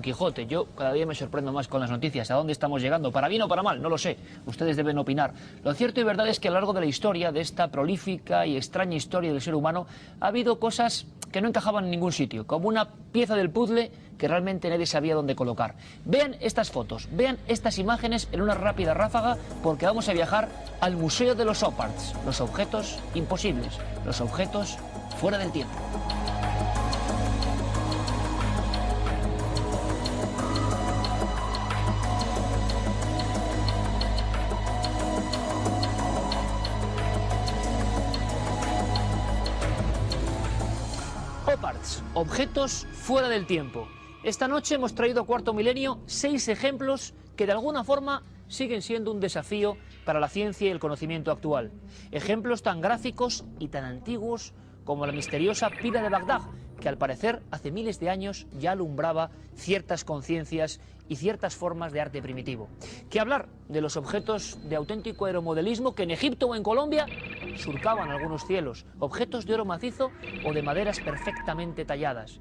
Quijote, yo cada día me sorprendo más con las noticias. ¿A dónde estamos llegando? ¿Para bien o para mal? No lo sé. Ustedes deben opinar. Lo cierto y verdad es que a lo largo de la historia, de esta prolífica y extraña historia del ser humano, ha habido cosas que no encajaban en ningún sitio, como una pieza del puzzle que realmente nadie sabía dónde colocar. Vean estas fotos, vean estas imágenes en una rápida ráfaga, porque vamos a viajar al Museo de los Opparts, los objetos imposibles, los objetos fuera del tiempo. Opparts, objetos fuera del tiempo. Esta noche hemos traído a Cuarto Milenio 6 ejemplos que de alguna forma siguen siendo un desafío para la ciencia y el conocimiento actual. Ejemplos tan gráficos y tan antiguos como la misteriosa pila de Bagdad, que al parecer hace miles de años ya alumbraba ciertas conciencias y ciertas formas de arte primitivo. ¿Qué hablar de los objetos de auténtico aeromodelismo que en Egipto o en Colombia surcaban algunos cielos, objetos de oro macizo o de maderas perfectamente talladas?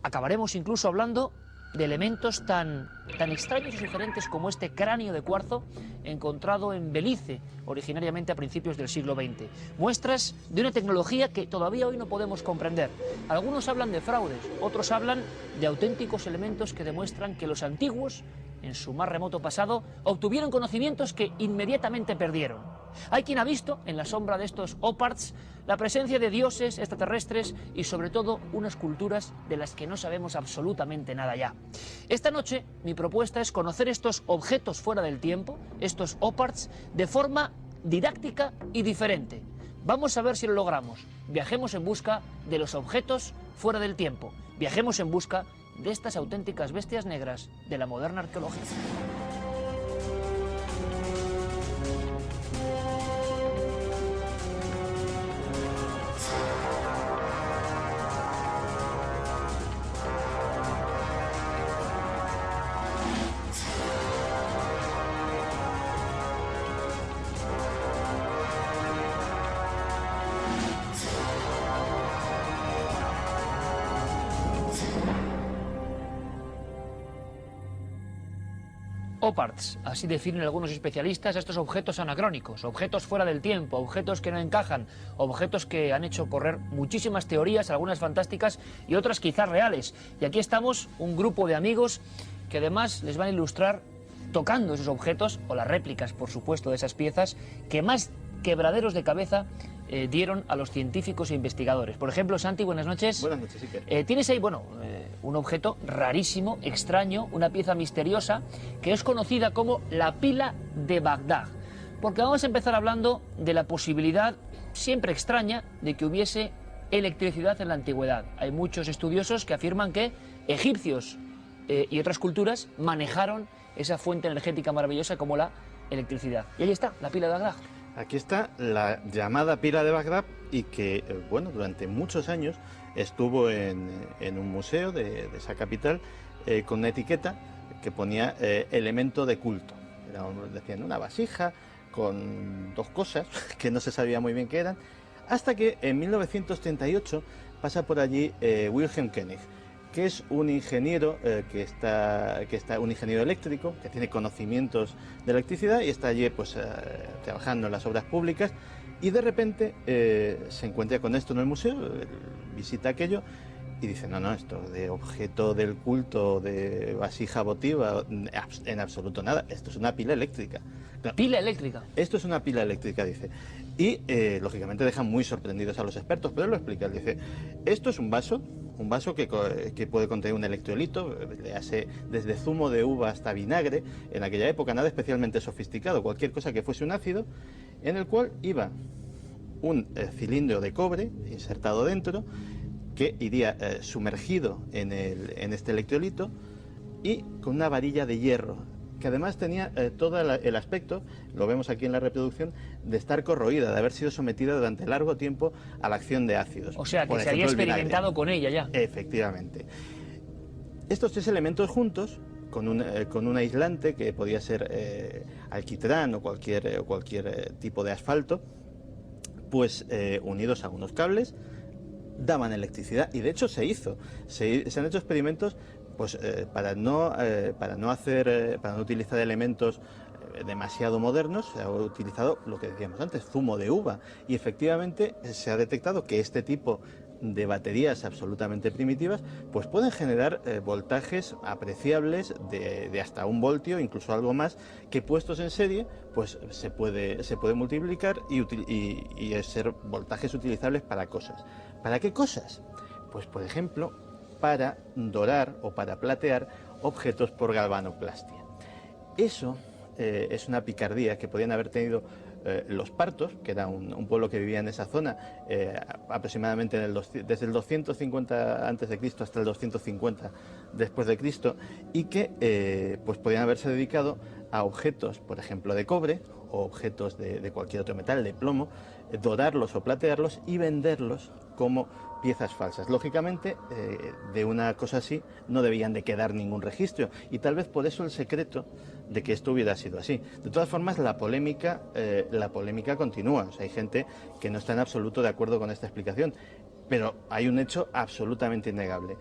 Acabaremos incluso hablando de elementos tan extraños y sugerentes como este cráneo de cuarzo encontrado en Belice, originariamente a principios del siglo XX. Muestras de una tecnología que todavía hoy no podemos comprender. Algunos hablan de fraudes, otros hablan de auténticos elementos que demuestran que los antiguos, en su más remoto pasado, obtuvieron conocimientos que inmediatamente perdieron. Hay quien ha visto, en la sombra de estos Opparts, la presencia de dioses extraterrestres y sobre todo unas culturas de las que no sabemos absolutamente nada ya. Esta noche mi propuesta es conocer estos objetos fuera del tiempo, estos Opparts, de forma didáctica y diferente. Vamos a ver si lo logramos. Viajemos en busca de los objetos fuera del tiempo. Viajemos en busca de estas auténticas bestias negras de la moderna arqueología. Opparts, así definen algunos especialistas a estos objetos anacrónicos, objetos fuera del tiempo, objetos que no encajan, objetos que han hecho correr muchísimas teorías, algunas fantásticas y otras quizás reales. Y aquí estamos un grupo de amigos que además les van a ilustrar tocando esos objetos, o las réplicas, por supuesto, de esas piezas, que más quebraderos de cabeza dieron a los científicos e investigadores. Por ejemplo, Santi, buenas noches. Buenas noches, Iker. Tienes ahí, un objeto rarísimo, extraño, una pieza misteriosa, que es conocida como la pila de Bagdad. Porque vamos a empezar hablando de la posibilidad, siempre extraña, de que hubiese electricidad en la antigüedad. Hay muchos estudiosos que afirman que egipcios y otras culturas manejaron esa fuente energética maravillosa como la electricidad. Y ahí está, la pila de Bagdad. Aquí está la llamada pila de Bagdad y que, durante muchos años estuvo en un museo de esa capital con una etiqueta que ponía elemento de culto. Decían una vasija con dos cosas que no se sabía muy bien qué eran, hasta que en 1938 pasa por allí Wilhelm Koenig, que es un ingeniero un ingeniero eléctrico que tiene conocimientos de electricidad y está allí trabajando en las obras públicas, y de repente se encuentra con esto en el museo, visita aquello y dice, no, esto de objeto del culto, de vasija votiva, en absoluto nada, esto es una pila eléctrica. ¿Pila eléctrica? Esto es una pila eléctrica, dice. Y lógicamente dejan muy sorprendidos a los expertos, pero él lo explica, él dice, esto es un vaso que puede contener un electrolito, le hace desde zumo de uva hasta vinagre, en aquella época nada especialmente sofisticado, cualquier cosa que fuese un ácido, en el cual iba un cilindro de cobre insertado dentro, que iría sumergido en este electrolito, y con una varilla de hierro, que además tenía todo el aspecto, lo vemos aquí en la reproducción, de estar corroída, de haber sido sometida durante largo tiempo a la acción de ácidos. O sea, que se había experimentado con ella ya. Efectivamente. Estos tres elementos juntos, con un aislante que podía ser alquitrán o cualquier tipo de asfalto, unidos a unos cables, daban electricidad. Y de hecho se han hecho experimentos Pues para no utilizar elementos demasiado modernos, se ha utilizado lo que decíamos antes, zumo de uva, y efectivamente se ha detectado que este tipo de baterías absolutamente primitivas pues pueden generar voltajes apreciables de hasta 1 voltio, incluso algo más, que puestos en serie pues se puede multiplicar y ser voltajes utilizables para cosas. ¿Para qué cosas? Pues por ejemplo para dorar o para platear objetos por galvanoplastia. Eso es una picardía que podían haber tenido los partos, que era un pueblo que vivía en esa zona aproximadamente desde el 250 a.C. hasta el 250 después de Cristo, y que pues podían haberse dedicado a objetos, por ejemplo, de cobre o objetos de cualquier otro metal, de plomo, dorarlos o platearlos y venderlos como piezas falsas. Lógicamente, de una cosa así no debían de quedar ningún registro, y tal vez por eso el secreto de que esto hubiera sido así. De todas formas, la polémica continúa. O sea, hay gente que no está en absoluto de acuerdo con esta explicación, pero hay un hecho absolutamente innegable.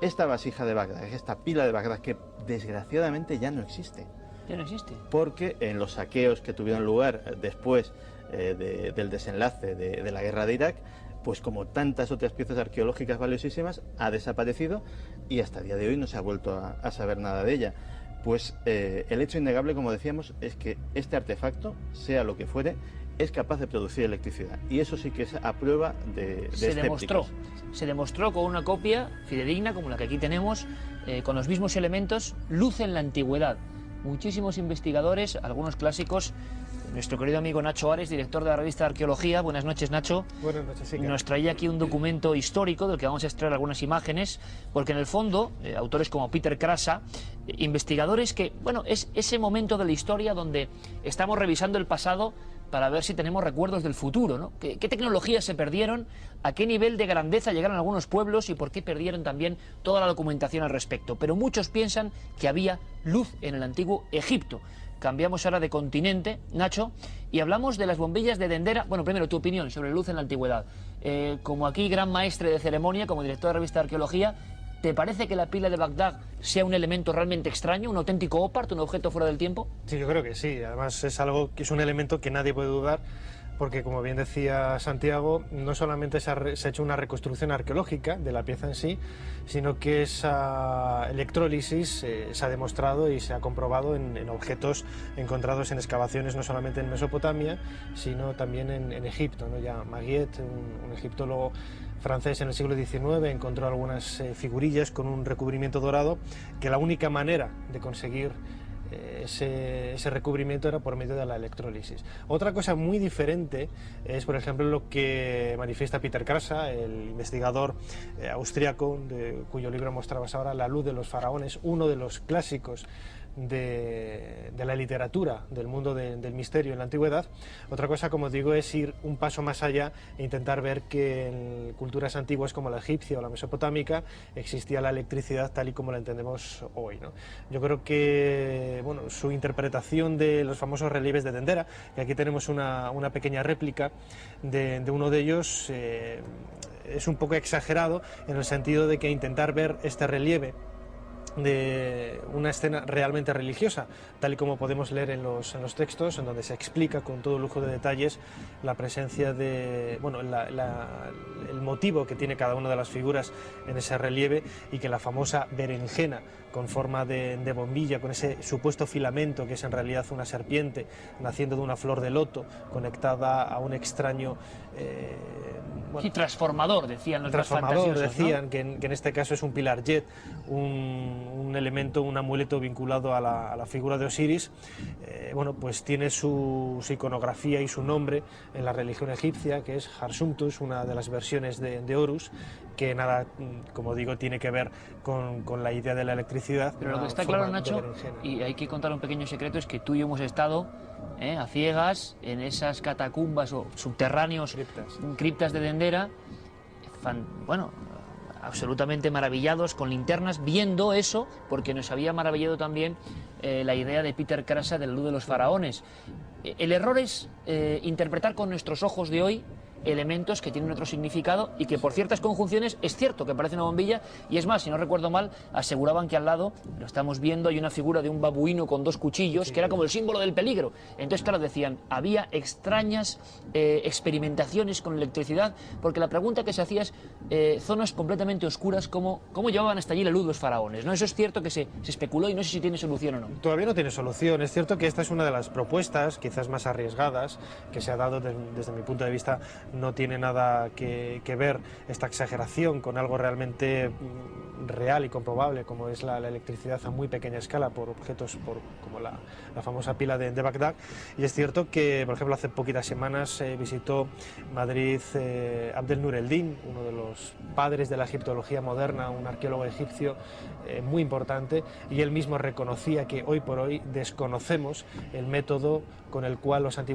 Esta vasija de Bagdad, esta pila de Bagdad, que desgraciadamente ya no existe. Ya no existe. Porque en los saqueos que tuvieron lugar después del desenlace de la guerra de Irak, pues como tantas otras piezas arqueológicas valiosísimas, ha desaparecido y hasta el día de hoy no se ha vuelto a saber nada de ella. Pues el hecho innegable, como decíamos, es que este artefacto, sea lo que fuere, es capaz de producir electricidad. Y eso sí que es a prueba de escépticos. Se demostró con una copia fidedigna, como la que aquí tenemos, con los mismos elementos, luz en la antigüedad. Muchísimos investigadores, algunos clásicos. Nuestro querido amigo Nacho Ares, director de la revista de Arqueología. Buenas noches, Nacho. Buenas noches, sí. Nos traía aquí un documento histórico del que vamos a extraer algunas imágenes, porque en el fondo, autores como Peter Krasa, investigadores que, bueno, es ese momento de la historia donde estamos revisando el pasado para ver si tenemos recuerdos del futuro, ¿no? ¿Qué tecnologías se perdieron? ¿A qué nivel de grandeza llegaron algunos pueblos? ¿Y por qué perdieron también toda la documentación al respecto? Pero muchos piensan que había luz en el antiguo Egipto. Cambiamos ahora de continente, Nacho, y hablamos de las bombillas de Dendera. Bueno, primero, tu opinión sobre luz en la antigüedad. Como aquí gran maestre de ceremonia, como director de la revista de Arqueología, ¿te parece que la pila de Bagdad sea un elemento realmente extraño, un auténtico ópart, un objeto fuera del tiempo? Sí, yo creo que sí. Además es algo que es un elemento que nadie puede dudar, porque como bien decía Santiago, no solamente se ha hecho una reconstrucción arqueológica de la pieza en sí, sino que esa electrólisis se ha demostrado y se ha comprobado en objetos encontrados en excavaciones no solamente en Mesopotamia, sino también en Egipto, ¿no? Ya Maguiet, un egiptólogo francés en el siglo XIX, encontró algunas figurillas con un recubrimiento dorado, que la única manera de conseguir ese recubrimiento era por medio de la electrólisis. Otra cosa muy diferente es, por ejemplo, lo que manifiesta Peter Krasa, el investigador austriaco, cuyo libro mostrabas ahora, La luz de los faraones, uno de los clásicos de la literatura del mundo del misterio en la antigüedad. Otra cosa, como digo, es ir un paso más allá e intentar ver que en culturas antiguas como la egipcia o la mesopotámica existía la electricidad tal y como la entendemos hoy, ¿no? Yo creo que, bueno, su interpretación de los famosos relieves de Dendera, que aquí tenemos una pequeña réplica de uno de ellos, es un poco exagerado en el sentido de que intentar ver este relieve de una escena realmente religiosa, tal y como podemos leer en los textos, en donde se explica con todo lujo de detalles la presencia de, bueno, el motivo que tiene cada una de las figuras en ese relieve, y que la famosa berenjena con forma de bombilla, con ese supuesto filamento que es en realidad una serpiente naciendo de una flor de loto conectada a un extraño y transformador, decían los transformador, decían, ¿no? que en este caso es un pilar jet, un elemento, un amuleto vinculado a la figura de Osiris. Bueno, pues tiene su iconografía y su nombre en la religión egipcia, que es Harsumptus, una de las versiones de Horus, que nada, como digo, tiene que ver con la idea de la electricidad. Pero lo que está claro, Nacho, y hay que contar un pequeño secreto, es que tú y yo hemos estado a ciegas en esas catacumbas o subterráneos, criptas de Dendera, bueno, absolutamente maravillados, con linternas, viendo eso, porque nos había maravillado también la idea de Peter Krasa de la luz de los faraones. El error es interpretar con nuestros ojos de hoy elementos que tienen otro significado y que por ciertas conjunciones es cierto que parece una bombilla, y es más, si no recuerdo mal, aseguraban que al lado, lo estamos viendo, hay una figura de un babuino con 2 cuchillos, que era como el símbolo del peligro. Entonces, claro, decían, había extrañas experimentaciones con electricidad, porque la pregunta que se hacía es, zonas completamente oscuras, ¿cómo llevaban hasta allí la luz los faraones? ¿No? Eso es cierto que se especuló y no sé si tiene solución o no. Todavía no tiene solución. Es cierto que esta es una de las propuestas, quizás más arriesgadas, que se ha dado desde mi punto de vista. No tiene nada que ver esta exageración con algo realmente real y comprobable, como es la electricidad a muy pequeña escala por objetos como la famosa pila de Bagdad. Y es cierto que, por ejemplo, hace poquitas semanas visitó Madrid Abdel Nur el-Din, uno de los padres de la egiptología moderna, un arqueólogo egipcio muy importante, y él mismo reconocía que hoy por hoy desconocemos el método con el cual los antiguos